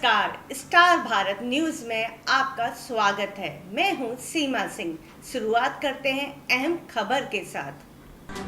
नमस्कार, star Bharat news में आपका स्वागत है। मैं हूं सीमा सिंह। शुरुआत करते हैं अहम खबर के साथ।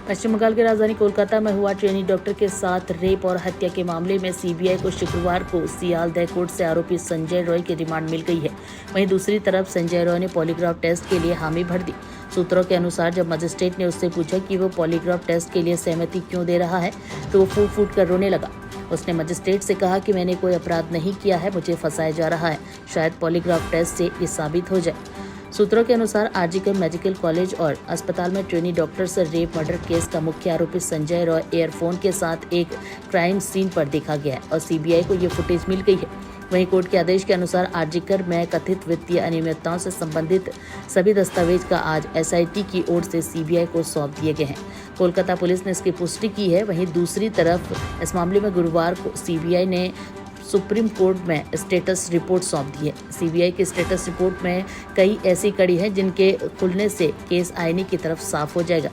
पश्चिम बंगाल की राजधानी कोलकाता में हुआ ट्रेनी डॉक्टर के साथ रेप और हत्या के मामले में सीबीआई को शुक्रवार को सियालदह कोर्ट से आरोपी संजय रॉय की रिमांड मिल गई है। वहीं दूसरी तरफ संजय रॉय ने पॉलीग्राफ टेस्ट के लिए हामी भर दी। सूत्रों के अनुसार जब मजिस्ट्रेट ने उससे पूछा कि वो पॉलीग्राफ टेस्ट के लिए सहमति क्यों दे रहा है, तो वो फूट फूट कर रोने लगा। उसने मजिस्ट्रेट से कहा कि मैंने कोई अपराध नहीं किया है, मुझे फंसाया जा रहा है। शायद पॉलीग्राफ टेस्ट से ये साबित हो जाए। सूत्रों के अनुसार आरजीकर मेडिकल कॉलेज और अस्पताल में ट्रेनी डॉक्टर से रेप मर्डर केस का मुख्य आरोपी संजय रॉय एयरफोन के साथ एक क्राइम सीन पर देखा गया है और सीबीआई को ये फुटेज मिल गई है। वहीं कोर्ट के आदेश के अनुसार आरजीकर में कथित वित्तीय अनियमितताओं से संबंधित सभी दस्तावेज का आज एसआईटी की ओर से सीबीआई को सौंप दिए गए हैं। कोलकाता पुलिस ने इसकी पुष्टि की है। वहीं दूसरी तरफ इस मामले में गुरुवार को सीबीआई ने सुप्रीम कोर्ट में स्टेटस रिपोर्ट सौंप दी है। सीबीआई की स्टेटस रिपोर्ट में कई ऐसी कड़ी हैं जिनके खुलने से केस आईनी की तरफ साफ हो जाएगा।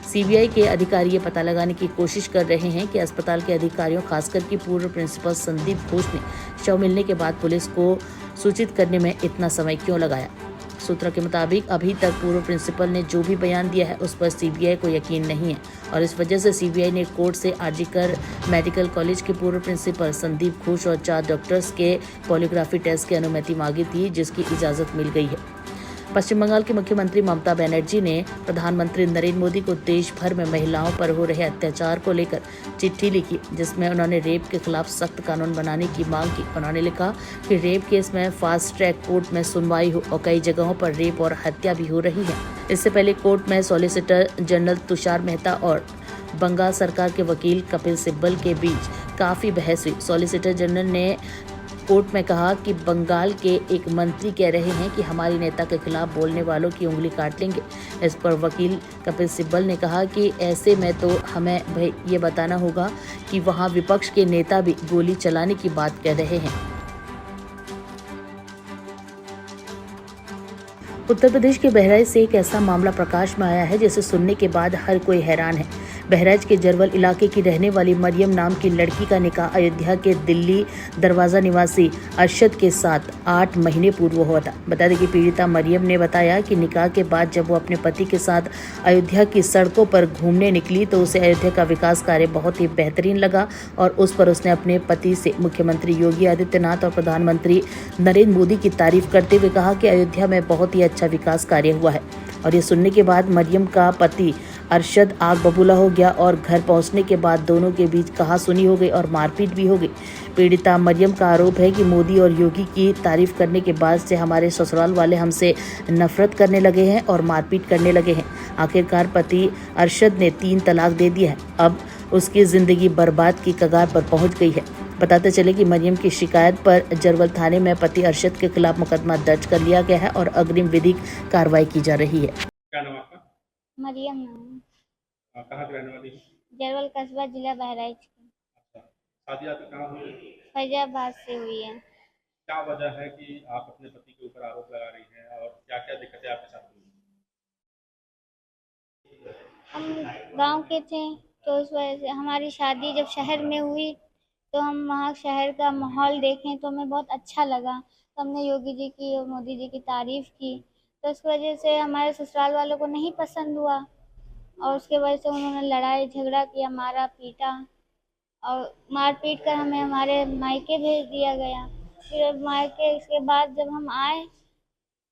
सीबीआई के अधिकारी ये पता लगाने की कोशिश कर रहे हैं कि अस्पताल के अधिकारियों, खासकर कि पूर्व प्रिंसिपल संदीप घोष ने शव मिलने के बाद पुलिस को सूचित करने में इतना समय क्यों लगाया। सूत्रों के मुताबिक अभी तक पूर्व प्रिंसिपल ने जो भी बयान दिया है उस पर सीबीआई को यकीन नहीं है और इस वजह से सीबीआई ने कोर्ट से आरजीकर मेडिकल कॉलेज के पूर्व प्रिंसिपल संदीप घोष और 4 डॉक्टर्स के पॉलीग्राफी टेस्ट की अनुमति मांगी थी, जिसकी इजाजत मिल गई है। पश्चिम बंगाल की मुख्यमंत्री ममता बनर्जी ने प्रधानमंत्री नरेंद्र मोदी को देश भर में महिलाओं पर हो रहे अत्याचार को लेकर चिट्ठी लिखी, जिसमें उन्होंने रेप के खिलाफ सख्त कानून बनाने की मांग की। उन्होंने लिखा कि रेप केस में फास्ट ट्रैक कोर्ट में सुनवाई हो और कई जगहों पर रेप और हत्या भी हो रही है। इससे पहले कोर्ट में सॉलिसिटर जनरल तुषार मेहता और बंगाल सरकार के वकील कपिल सिब्बल के बीच काफी बहस हुई। सॉलिसिटर जनरल ने कोर्ट में कहा कि बंगाल के एक मंत्री कह रहे हैं कि हमारी नेता के खिलाफ बोलने वालों की उंगली काट लेंगे। इस पर वकील कपिल सिब्बल ने कहा कि ऐसे में तो हमें भाई ये बताना होगा कि वहां विपक्ष के नेता भी गोली चलाने की बात कह रहे हैं। उत्तर प्रदेश के बहराइच से एक ऐसा मामला प्रकाश में आया है जिसे सुनने के बाद हर कोई हैरान है। बहराइच के जरवल इलाके की रहने वाली मरियम नाम की लड़की का निकाह अयोध्या के दिल्ली दरवाजा निवासी अरशद के साथ 8 महीने पूर्व हुआ था। बता दें कि पीड़िता मरियम ने बताया कि निकाह के बाद जब वो अपने पति के साथ अयोध्या की सड़कों पर घूमने निकली तो उसे अयोध्या का विकास कार्य बहुत ही बेहतरीन लगा और उस पर उसने अपने पति से मुख्यमंत्री योगी आदित्यनाथ और प्रधानमंत्री नरेंद्र मोदी की तारीफ करते हुए कहा कि अयोध्या में बहुत ही अच्छा विकास कार्य हुआ है। और ये सुनने के बाद मरियम का पति अरशद आग बबूला हो गया और घर पहुंचने के बाद दोनों के बीच कहासुनी हो गई और मारपीट भी हो गई। पीड़िता मरियम का आरोप है कि मोदी और योगी की तारीफ करने के बाद से हमारे ससुराल वाले हमसे नफरत करने लगे हैं और मारपीट करने लगे हैं। आखिरकार पति अरशद ने 3 तलाक दे दिया है। अब उसकी जिंदगी बर्बाद की कगार पर पहुंच गई है। बताते चले कि मरियम की शिकायत पर जरवल थाने में पति अरशद के खिलाफ मुकदमा दर्ज कर लिया गया है और अग्रिम विधिक कार्रवाई की जा रही है। क्या नाम आपका? मरियम नाम। कहाँ की रहने वाली है? जरवल कस्बा, जिला बहराइच की। अच्छा, शादी आपकी कहाँ हुई? फैजाबाद से हुई है। क्या वजह है कि आप अपने पति के ऊपर आरोप लगा रही हैं और क्या क्या दिक्कतें आपके साथ हुई? हम गांव के थे तो उस वजह से हमारी शादी जब शहर में हुई तो हम वहाँ शहर का माहौल देखें तो हमें बहुत अच्छा लगा। तो हमने योगी जी की और मोदी जी की तारीफ़ की, तो उस वजह से हमारे ससुराल वालों को नहीं पसंद हुआ और उसके वजह से उन्होंने लड़ाई झगड़ा किया, मारा पीटा और मार पीट कर हमें हमारे मायके भेज दिया गया। फिर मायके इसके बाद जब हम आए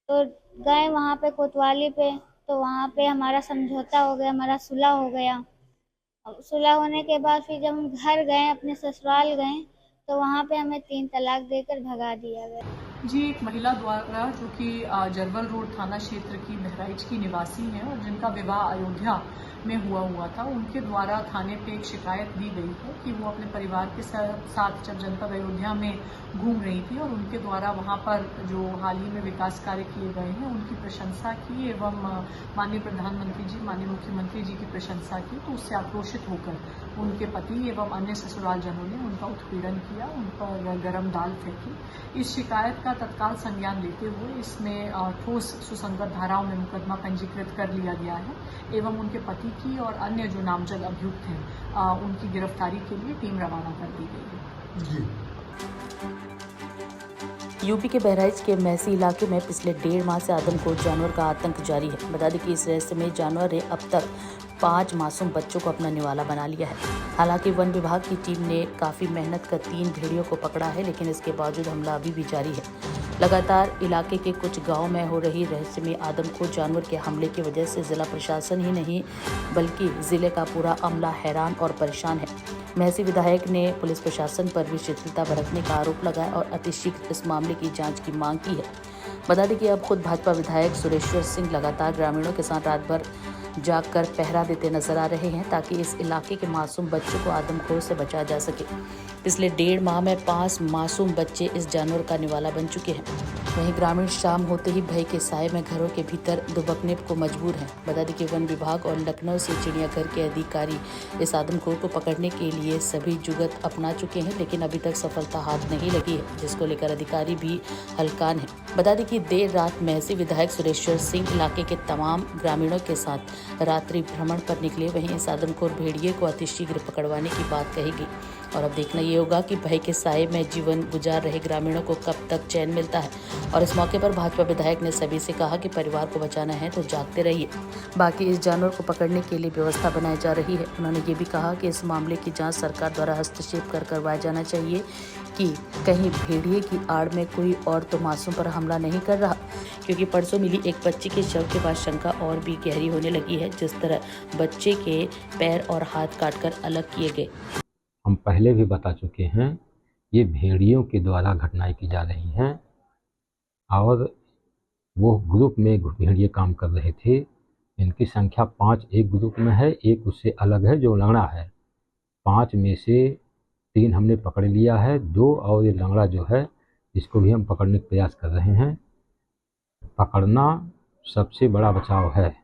तो गए वहाँ पे कोतवाली पे, तो वहाँ पे हमारा समझौता हो गया, हमारा सुलह हो गया। सुलह होने के बाद फिर जब हम घर गए, अपने ससुराल गए, तो वहाँ पे हमें 3 तलाक देकर भगा दिया गया। जी, एक महिला द्वारा जो कि जरवल रोड थाना क्षेत्र की बहराइच की निवासी हैं और जिनका विवाह अयोध्या में हुआ था, उनके द्वारा थाने पे एक शिकायत दी गई है कि वो अपने परिवार के साथ जब जनपद अयोध्या में घूम रही थी और उनके द्वारा वहां पर जो हाल ही में विकास कार्य किए गए हैं उनकी प्रशंसा की एवं माननीय प्रधानमंत्री जी, माननीय मुख्यमंत्री जी की प्रशंसा की, तो उससे आक्रोशित होकर उनके पति एवं अन्य ससुरालजनों ने उनका उत्पीड़न किया, उन पर गर्म दाल फेंकी। इस शिकायत का तत्काल संज्ञान लेते हुए इसमें ठोस सुसंगत धाराओं में मुकदमा पंजीकृत कर लिया गया है एवं उनके पति की और अन्य जो नामजद अभियुक्त हैं उनकी गिरफ्तारी के लिए टीम रवाना कर दी गई है। जी। यूपी के बहराइच के महसी इलाके में पिछले 1.5 माह से आदमखोर जानवर का आतंक जारी है। बता दें कि इस रहस्यमय जानवर ने अब तक 5 मासूम बच्चों को अपना निवाला बना लिया है। हालांकि वन विभाग की टीम ने काफी मेहनत कर 3 भेड़ियों को पकड़ा है, लेकिन इसके बावजूद हमला अभी भी जारी है। लगातार इलाके के कुछ गाँव में हो रही रहस्यमय आदमखोर जानवर के हमले की वजह से जिला प्रशासन ही नहीं बल्कि जिले का पूरा अमला हैरान और परेशान है। महसी विधायक ने पुलिस प्रशासन पर भी शिथिलता बरतने का आरोप लगाया और अतिशीघ्र इस मामले की जांच की मांग की है। बता दें कि अब खुद भाजपा विधायक सुरेश्वर सिंह लगातार ग्रामीणों के साथ रात भर जागकर पहरा देते नजर आ रहे हैं ताकि इस इलाके के मासूम बच्चों को आदमखोर से बचाया जा सके। पिछले 1.5 माह में 5 मासूम बच्चे इस जानवर का निवाला बन चुके हैं। वहीं ग्रामीण शाम होते ही भय के साए में घरों के भीतर दुबकने को मजबूर हैं। बता दें कि वन विभाग और लखनऊ से चिड़ियाघर के अधिकारी इस आदमखोर को पकड़ने के लिए सभी जुगत अपना चुके हैं, लेकिन अभी तक सफलता हाथ नहीं लगी है, जिसको लेकर अधिकारी भी हलकान हैं। बता दें कि देर रात महसी विधायक सुरेश्वर सिंह इलाके के तमाम ग्रामीणों के साथ रात्रि भ्रमण पर निकले। वहीं इस आदमखोर भेड़िए को अतिशीघ्र पकड़वाने की बात कही गई और अब देखना ये होगा कि भय के साए में जीवन गुजार रहे ग्रामीणों को कब तक चैन मिलता है। और इस मौके पर भाजपा विधायक ने सभी से कहा कि परिवार को बचाना है तो जागते रहिए, बाकी इस जानवर को पकड़ने के लिए व्यवस्था बनाई जा रही है। उन्होंने ये भी कहा कि इस मामले की जांच सरकार द्वारा हस्तक्षेप कर करवाया जाना चाहिए कि कहीं भेड़िए की आड़ में कोई और तो मासूम पर हमला नहीं कर रहा, क्योंकि परसों मिली एक बच्चे के शव के बाद शंका और भी गहरी होने लगी है। जिस तरह बच्चे के पैर और हाथ काटकर अलग किए गए। हम पहले भी बता चुके हैं, ये भेड़ियों के द्वारा घटनाएं की जा रही हैं और वो ग्रुप में भेड़िए काम कर रहे थे। इनकी संख्या 5 एक ग्रुप में है, एक उससे अलग है जो लंगड़ा है। 5 में से 3 हमने पकड़ लिया है, 2 और ये लंगड़ा जो है इसको भी हम पकड़ने का प्रयास कर रहे हैं। पकड़ना सबसे बड़ा बचाव है।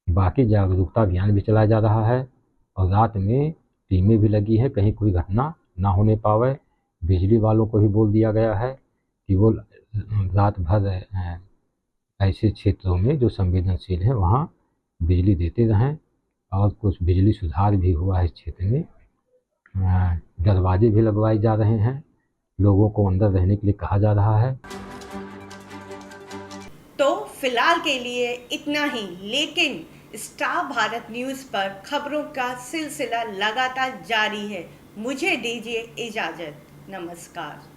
बाकी जागरूकता अभियान भी चलाया जा रहा है और रात में टीमें भी लगी है, कहीं कोई घटना ना होने पावे। बिजली वालों को भी बोल दिया गया है कि वो रात भर ऐसे क्षेत्रों में जो संवेदनशील हैं वहाँ बिजली देते रहें। और कुछ बिजली सुधार भी हुआ है इस क्षेत्र में, दरवाजे भी लगवाए जा रहे हैं, लोगों को अंदर रहने के लिए कहा जा रहा है। तो फिलहाल के लिए इतना ही, लेकिन स्टार भारत न्यूज़ पर खबरों का सिलसिला लगातार जारी है। मुझे दीजिए इजाज़त। नमस्कार।